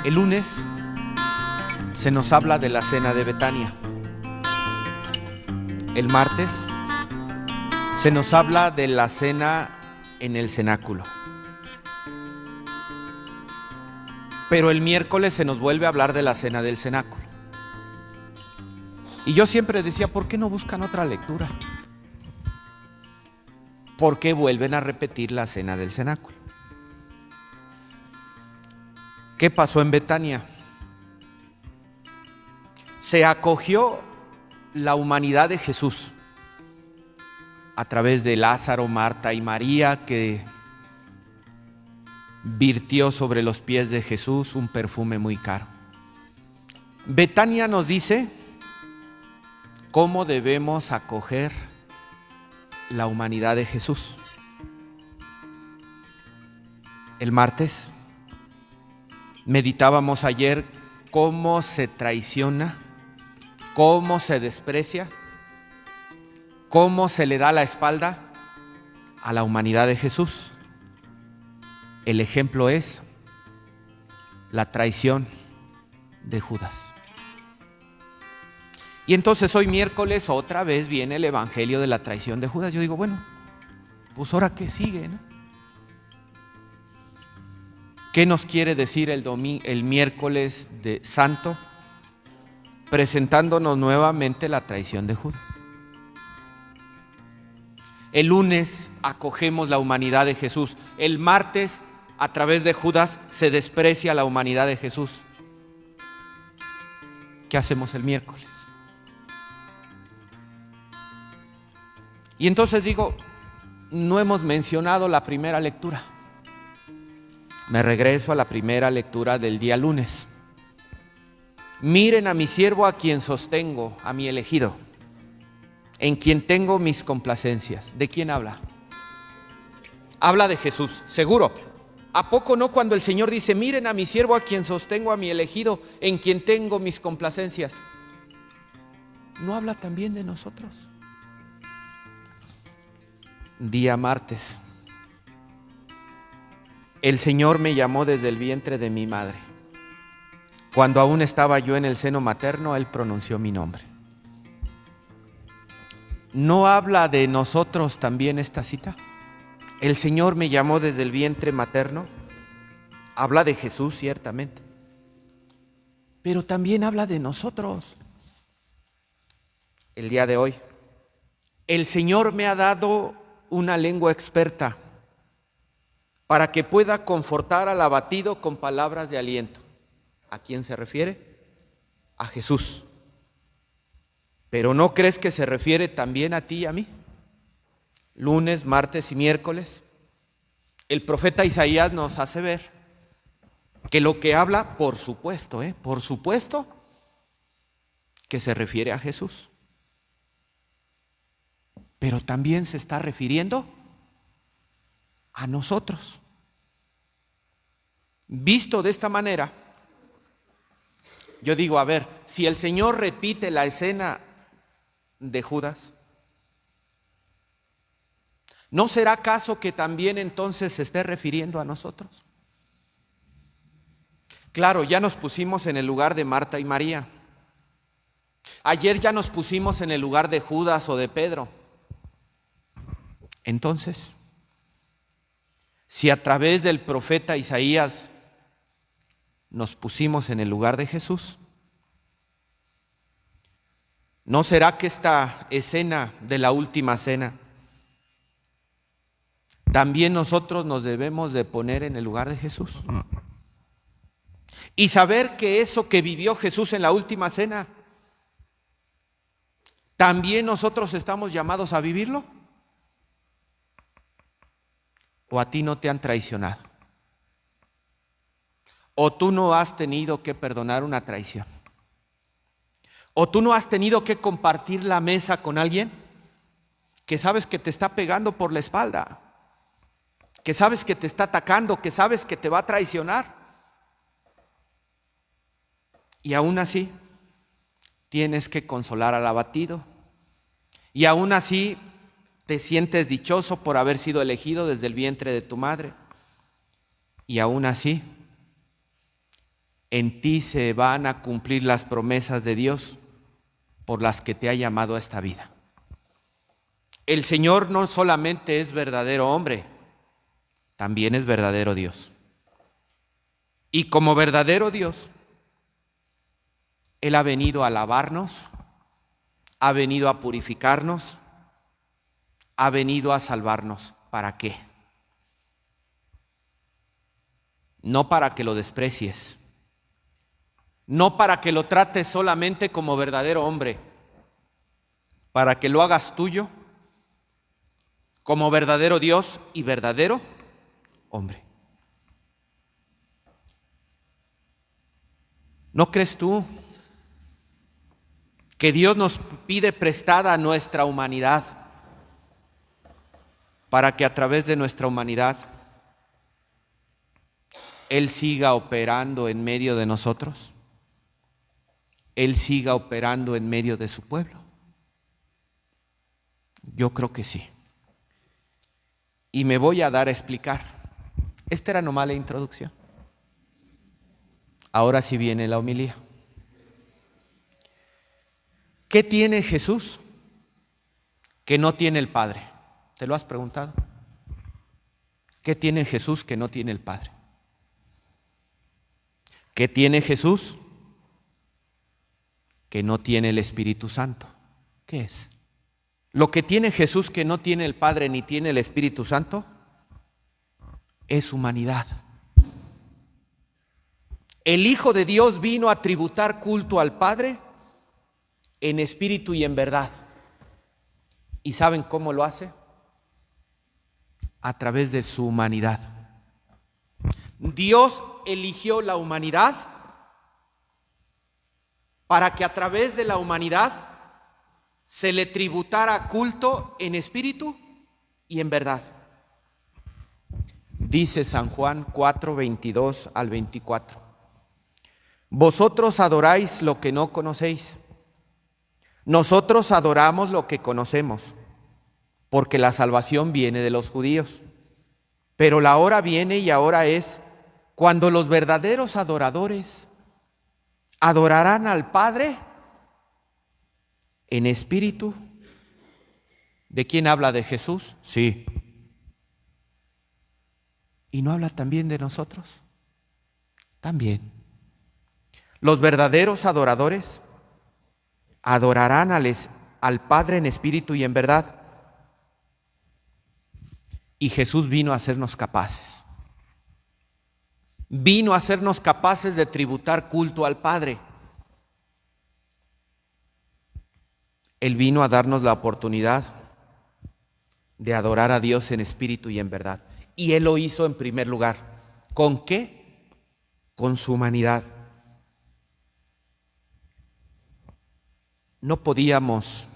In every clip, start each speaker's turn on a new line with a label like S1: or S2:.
S1: El lunes se nos habla de la cena de Betania. El martes se nos habla de la cena en el cenáculo. Pero el miércoles se nos vuelve a hablar de la cena del cenáculo. Y yo siempre decía, ¿por qué no buscan otra lectura? ¿Por qué vuelven a repetir la cena del cenáculo? ¿Qué pasó en Betania? Se acogió la humanidad de Jesús a través de Lázaro, Marta y María, que virtió sobre los pies de Jesús un perfume muy caro. Betania nos dice cómo debemos acoger la humanidad de Jesús. El martes meditábamos ayer cómo se traiciona, cómo se desprecia, cómo se le da la espalda a la humanidad de Jesús. El ejemplo es la traición de Judas. Y entonces hoy miércoles otra vez viene el evangelio de la traición de Judas. Yo digo, bueno, pues ahora qué sigue, ¿no? ¿Qué nos quiere decir el miércoles de Santo? Presentándonos nuevamente la traición de Judas. El lunes acogemos la humanidad de Jesús. El martes, a través de Judas, se desprecia la humanidad de Jesús. ¿Qué hacemos el miércoles? Y entonces digo, no hemos mencionado la primera lectura. Me regreso a la primera lectura del día lunes. Miren a mi siervo a quien sostengo, a mi elegido, en quien tengo mis complacencias. ¿De quién habla? Habla de Jesús, seguro. ¿A poco no cuando el Señor dice, miren a mi siervo a quien sostengo, a mi elegido, en quien tengo mis complacencias? ¿No habla también de nosotros? Día martes. El Señor me llamó desde el vientre de mi madre. Cuando aún estaba yo en el seno materno, Él pronunció mi nombre. ¿No habla de nosotros también esta cita? El Señor me llamó desde el vientre materno. Habla de Jesús, ciertamente. Pero también habla de nosotros. El día de hoy, el Señor me ha dado una lengua experta para que pueda confortar al abatido con palabras de aliento. ¿A quién se refiere? A Jesús. ¿Pero no crees que se refiere también a ti y a mí? Lunes, martes y miércoles, el profeta Isaías nos hace ver que lo que habla, por supuesto, que se refiere a Jesús. Pero también se está refiriendo a nosotros. Visto de esta manera, yo digo, a ver, si el Señor repite la escena de Judas, ¿no será caso que también entonces se esté refiriendo a nosotros? Claro, ya nos pusimos en el lugar de Marta y María. Ayer ya nos pusimos en el lugar de Judas o de Pedro. Entonces, si a través del profeta Isaías nos pusimos en el lugar de Jesús, ¿no será que esta escena de la última cena también nosotros nos debemos de poner en el lugar de Jesús? Y saber que eso que vivió Jesús en la última cena, ¿también nosotros estamos llamados a vivirlo? ¿O a ti no te han traicionado? ¿O tú no has tenido que perdonar una traición? ¿O tú no has tenido que compartir la mesa con alguien que sabes que te está pegando por la espalda, que sabes que te está atacando, que sabes que te va a traicionar? Y aún así tienes que consolar al abatido. Y aún así te sientes dichoso por haber sido elegido desde el vientre de tu madre. Y aún así en ti se van a cumplir las promesas de Dios por las que te ha llamado a esta vida. El Señor no solamente es verdadero hombre, también es verdadero Dios. Y como verdadero Dios, Él ha venido a lavarnos, ha venido a purificarnos, ha venido a salvarnos. ¿Para qué? No para que lo desprecies, no para que lo trates solamente como verdadero hombre, para que lo hagas tuyo como verdadero Dios y verdadero hombre. ¿No crees tú que Dios nos pide prestada nuestra humanidad para que a través de nuestra humanidad Él siga operando en medio de nosotros? Él siga operando en medio de su pueblo. Yo creo que sí. Y me voy a dar a explicar. Esta era nomás la introducción. Ahora sí viene la homilía. ¿Qué tiene Jesús que no tiene el Padre? ¿Te lo has preguntado? ¿Qué tiene Jesús que no tiene el Padre? ¿Qué tiene Jesús que no tiene el Espíritu Santo? ¿Qué es? Lo que tiene Jesús que no tiene el Padre ni tiene el Espíritu Santo es humanidad. El Hijo de Dios vino a tributar culto al Padre en espíritu y en verdad. ¿Y saben cómo lo hace? A través de su humanidad. Dios eligió la humanidad para que a través de la humanidad se le tributara culto en espíritu y en verdad. Dice San Juan 4, 22 al 24. Vosotros adoráis lo que no conocéis. Nosotros adoramos lo que conocemos, porque la salvación viene de los judíos. Pero la hora viene y ahora es cuando los verdaderos adoradores adorarán al Padre en espíritu. ¿De quién habla? ¿De Jesús? Sí. ¿Y no habla también de nosotros? También. Los verdaderos adoradores adorarán al Padre en espíritu y en verdad. Y Jesús vino a hacernos capaces. Vino a hacernos capaces de tributar culto al Padre. Él vino a darnos la oportunidad de adorar a Dios en espíritu y en verdad. Y Él lo hizo en primer lugar. ¿Con qué? Con su humanidad. No podíamos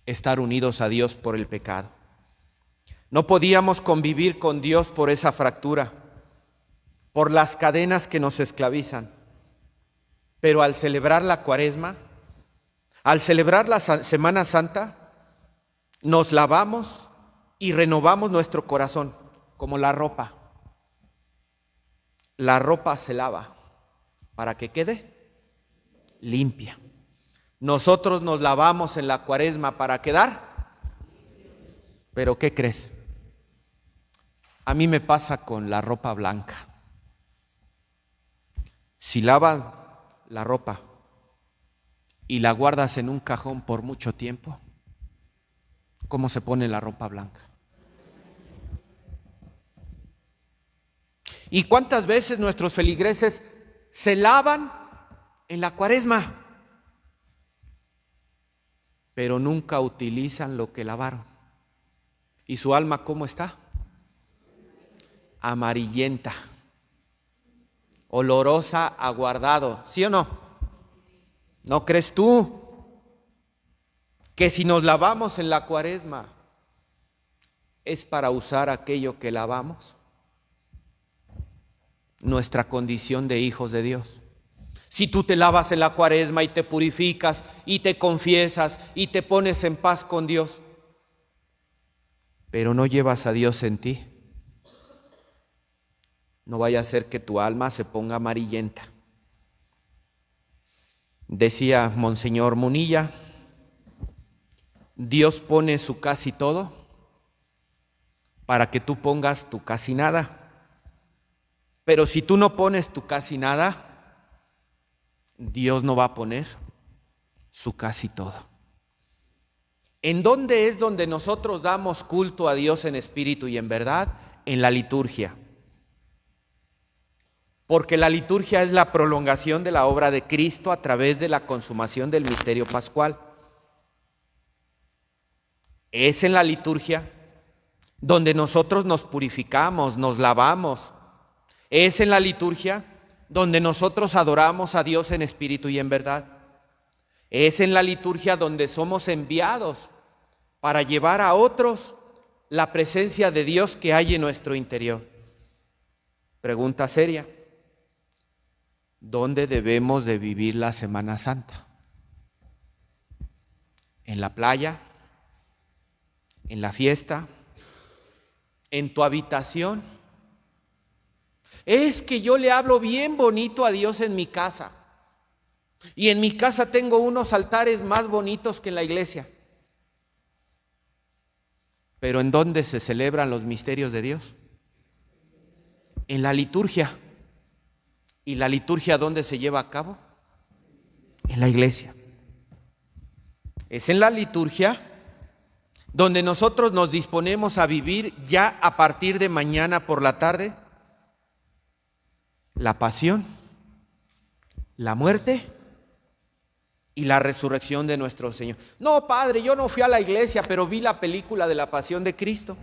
S1: estar unidos a Dios por el pecado. No podíamos convivir con Dios por esa fractura, por las cadenas que nos esclavizan. Pero al celebrar la Cuaresma, al celebrar la Semana Santa, nos lavamos y renovamos nuestro corazón, como la ropa. La ropa se lava para que quede limpia. Nosotros nos lavamos en la Cuaresma para quedar. ¿Pero qué crees? A mí me pasa con la ropa blanca. Si lavas la ropa y la guardas en un cajón por mucho tiempo, ¿cómo se pone la ropa blanca? ¿Y cuántas veces nuestros feligreses se lavan en la Cuaresma, pero nunca utilizan lo que lavaron? ¿Y su alma cómo está? Amarillenta, olorosa a guardado, ¿sí o no? ¿No crees tú que si nos lavamos en la Cuaresma es para usar aquello que lavamos? Nuestra condición de hijos de Dios. Si tú te lavas en la Cuaresma y te purificas y te confiesas y te pones en paz con Dios, pero no llevas a Dios en ti, no vaya a ser que tu alma se ponga amarillenta Decía Monseñor Munilla, Dios pone su casi todo para que tú pongas tu casi nada. Pero si tú no pones tu casi nada, Dios no va a poner su casi todo. ¿En dónde es donde nosotros damos culto a Dios en espíritu y en verdad? En la liturgia. Porque la liturgia es la prolongación de la obra de Cristo a través de la consumación del misterio pascual. Es en la liturgia donde nosotros nos purificamos, nos lavamos. Es en la liturgia donde nosotros adoramos a Dios en espíritu y en verdad. Es en la liturgia donde somos enviados para llevar a otros la presencia de Dios que hay en nuestro interior. Pregunta seria: ¿dónde debemos de vivir la Semana Santa? ¿En la playa? ¿En la fiesta? ¿En tu habitación? Es que yo le hablo bien bonito a Dios en mi casa. Y en mi casa tengo unos altares más bonitos que en la iglesia. Pero ¿en dónde se celebran los misterios de Dios? En la liturgia. ¿Y la liturgia dónde se lleva a cabo? En la iglesia. Es en la liturgia donde nosotros nos disponemos a vivir ya a partir de mañana por la tarde la pasión, la muerte y la resurrección de nuestro Señor. No, padre, yo no fui a la iglesia, pero vi la película de la Pasión de Cristo.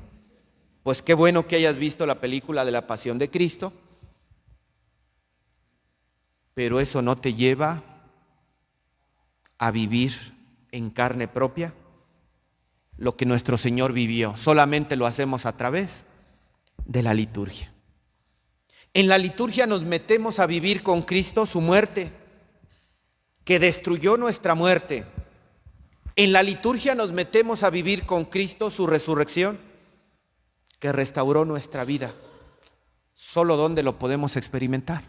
S1: Pues qué bueno que hayas visto la película de la Pasión de Cristo, pero eso no te lleva a vivir en carne propia lo que nuestro Señor vivió. Solamente lo hacemos a través de la liturgia. En la liturgia nos metemos a vivir con Cristo su muerte, que destruyó nuestra muerte. En la liturgia nos metemos a vivir con Cristo su resurrección, que restauró nuestra vida. ¿Solo dónde lo podemos experimentar?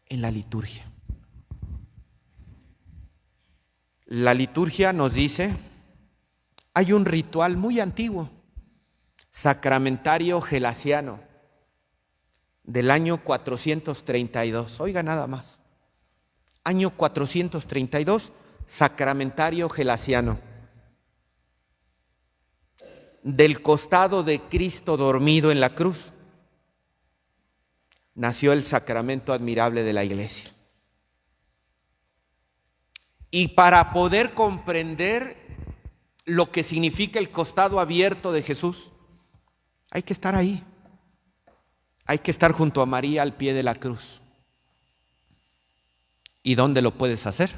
S1: En la liturgia. La liturgia nos dice, hay un ritual muy antiguo, sacramentario gelasiano, del año 432. Oiga nada más. Año 432, sacramentario gelasiano. Del costado de Cristo dormido en la cruz nació el sacramento admirable de la iglesia. Y para poder comprender lo que significa el costado abierto de Jesús, hay que estar ahí. Hay que estar junto a María al pie de la cruz. ¿Y dónde lo puedes hacer?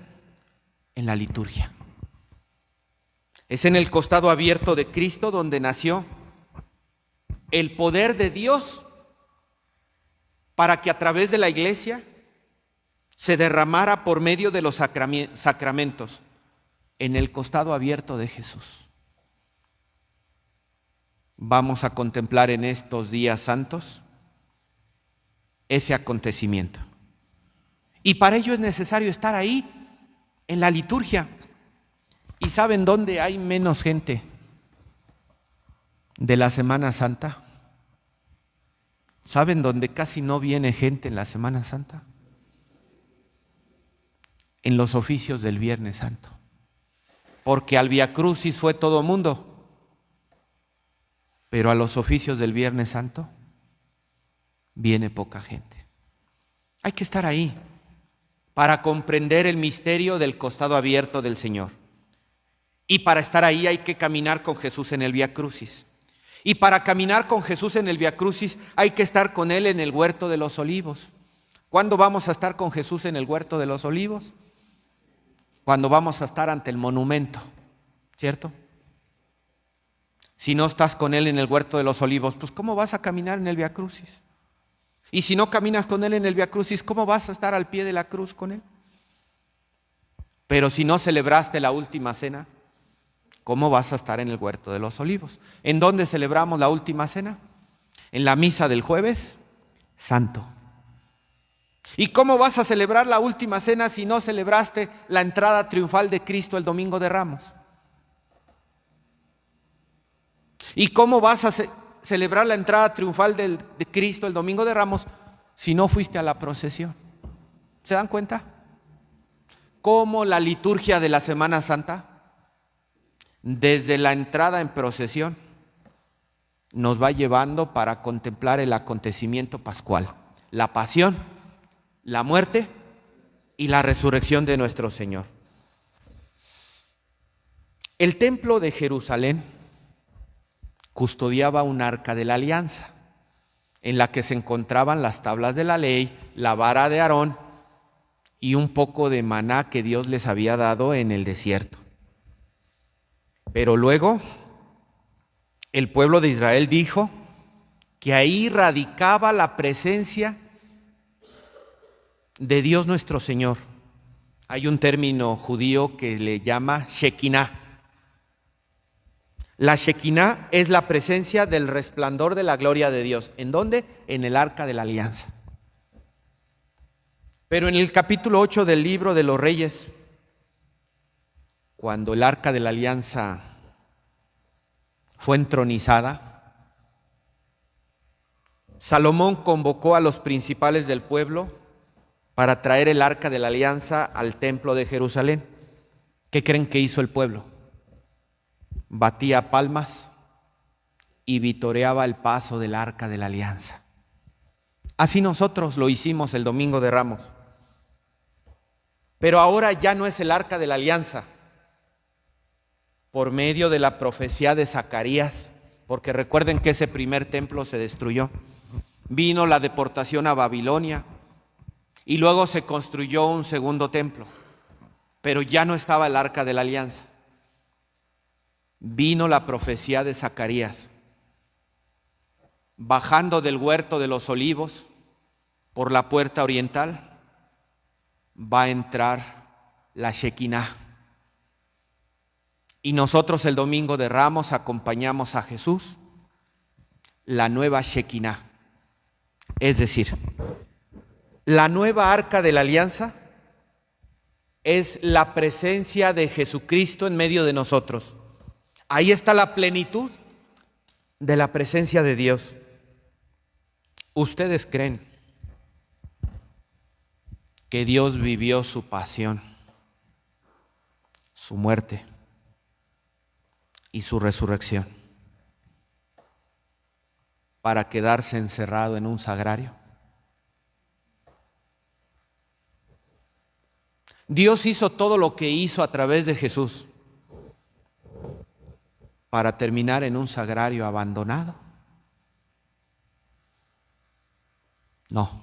S1: En la liturgia. Es en el costado abierto de Cristo donde nació el poder de Dios para que a través de la iglesia se derramara por medio de los sacramentos en el costado abierto de Jesús. Vamos a contemplar en estos días santos ese acontecimiento. Y para ello es necesario estar ahí, en la liturgia. ¿Y saben dónde hay menos gente de la Semana Santa? ¿Saben dónde casi no viene gente en la Semana Santa? En los oficios del Viernes Santo. Porque al Vía Crucis fue todo mundo, pero a los oficios del Viernes Santo viene poca gente. Hay que estar ahí para comprender el misterio del costado abierto del Señor. Y para estar ahí hay que caminar con Jesús en el Vía Crucis. Y para caminar con Jesús en el Vía Crucis hay que estar con Él en el Huerto de los Olivos. ¿Cuándo vamos a estar con Jesús en el Huerto de los Olivos? Cuando vamos a estar ante el monumento, ¿cierto? Si no estás con Él en el Huerto de los Olivos, pues ¿cómo vas a caminar en el Vía Crucis? Y si no caminas con Él en el Vía Crucis, ¿cómo vas a estar al pie de la cruz con Él? Pero si no celebraste la última cena, ¿cómo vas a estar en el Huerto de los Olivos? ¿En dónde celebramos la última cena? En la misa del Jueves Santo. ¿Y cómo vas a celebrar la última cena si no celebraste la entrada triunfal de Cristo el Domingo de Ramos? ¿Y cómo vas a celebrar la entrada triunfal de Cristo el Domingo de Ramos si no fuiste a la procesión? ¿Se dan cuenta? Cómo la liturgia de la Semana Santa, desde la entrada en procesión, nos va llevando para contemplar el acontecimiento pascual, la pasión, la muerte y la resurrección de nuestro Señor. El templo de Jerusalén custodiaba un arca de la alianza, en la que se encontraban las tablas de la ley, la vara de Aarón y un poco de maná que Dios les había dado en el desierto. Pero luego el pueblo de Israel dijo que ahí radicaba la presencia de Dios nuestro Señor. Hay un término judío que le llama Shekinah. La Shekinah es la presencia del resplandor de la gloria de Dios. ¿En dónde? En el arca de la alianza. Pero en el capítulo 8 del libro de los Reyes, cuando el arca de la alianza fue entronizada, Salomón convocó a los principales del pueblo para traer el arca de la alianza al templo de Jerusalén. ¿Qué creen que hizo el pueblo? Batía palmas y vitoreaba el paso del arca de la alianza. Así nosotros lo hicimos el Domingo de Ramos. Pero ahora ya no es el arca de la alianza. Por medio de la profecía de Zacarías, porque recuerden que ese primer templo se destruyó, vino la deportación a Babilonia y luego se construyó un segundo templo, pero ya no estaba el arca de la alianza. Vino la profecía de Zacarías, bajando del huerto de los olivos por la puerta oriental, va a entrar la Shekinah. Y nosotros el Domingo de Ramos acompañamos a Jesús, la nueva Shekinah. Es decir, la nueva arca de la alianza es la presencia de Jesucristo en medio de nosotros. Ahí está la plenitud de la presencia de Dios. ¿Ustedes creen que Dios vivió su pasión, su muerte y su resurrección para quedarse encerrado en un sagrario? Dios hizo todo lo que hizo a través de Jesús para terminar en un sagrario abandonado. No,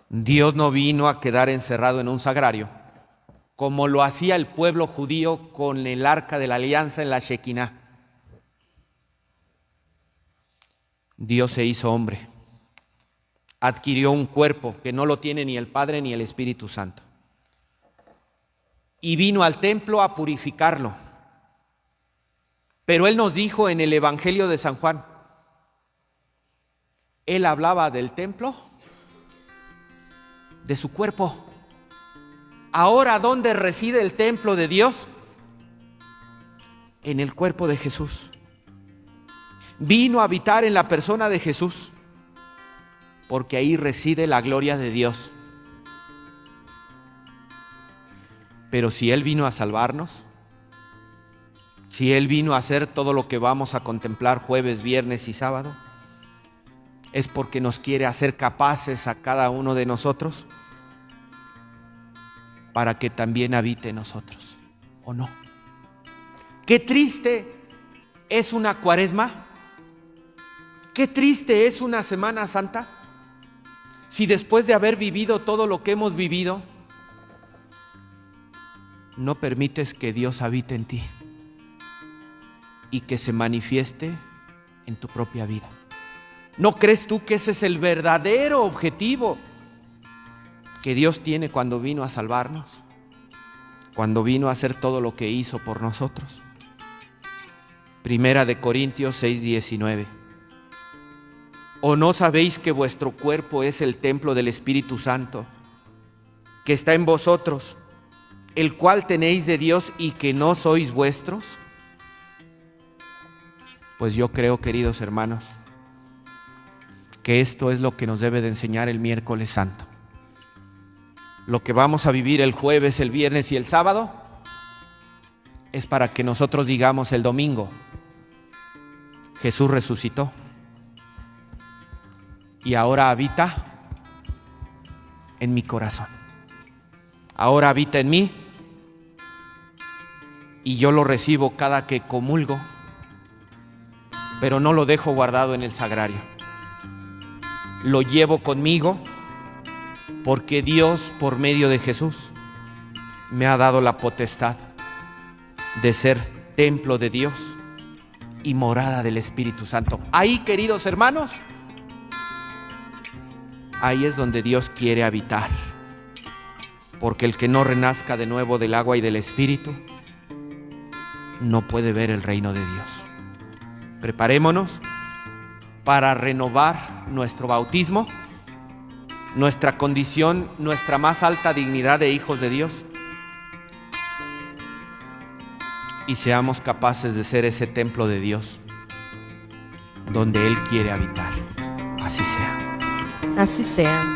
S1: Dios no vino a quedar encerrado en un sagrario como lo hacía el pueblo judío con el arca de la alianza en la Shekinah. Dios se hizo hombre, adquirió un cuerpo que no lo tiene ni el Padre ni el Espíritu Santo, y vino al templo a purificarlo. Pero Él nos dijo en el Evangelio de San Juan, Él hablaba del templo, de su cuerpo. Ahora, ¿dónde reside el templo de Dios? En el cuerpo de Jesús. Vino a habitar en la persona de Jesús, porque ahí reside la gloria de Dios. Pero si Él vino a salvarnos, si Él vino a hacer todo lo que vamos a contemplar jueves, viernes y sábado, es porque nos quiere hacer capaces a cada uno de nosotros para que también habite en nosotros, ¿o no? Qué triste es una Cuaresma, qué triste es una Semana Santa, si después de haber vivido todo lo que hemos vivido, no permites que Dios habite en ti y que se manifieste en tu propia vida. ¿No crees tú que ese es el verdadero objetivo que Dios tiene cuando vino a salvarnos? Cuando vino a hacer todo lo que hizo por nosotros. Primera de Corintios 6:19. ¿O no sabéis que vuestro cuerpo es el templo del Espíritu Santo, que está en vosotros, el cual tenéis de Dios y que no sois vuestros? Pues yo creo, queridos hermanos, que esto es lo que nos debe de enseñar el miércoles santo. Lo que vamos a vivir el jueves, el viernes y el sábado es para que nosotros digamos el domingo: Jesús resucitó y ahora habita en mi corazón. Ahora habita en mí y yo lo recibo cada que comulgo, pero no lo dejo guardado en el sagrario. Lo llevo conmigo porque Dios, por medio de Jesús, me ha dado la potestad de ser templo de Dios y morada del Espíritu Santo. Ahí, queridos hermanos, ahí es donde Dios quiere habitar, porque el que no renazca de nuevo del agua y del Espíritu no puede ver el reino de Dios. Preparémonos para renovar nuestro bautismo, nuestra condición, nuestra más alta dignidad de hijos de Dios, y seamos capaces de ser ese templo de Dios donde Él quiere habitar. Así sea.
S2: Así sea.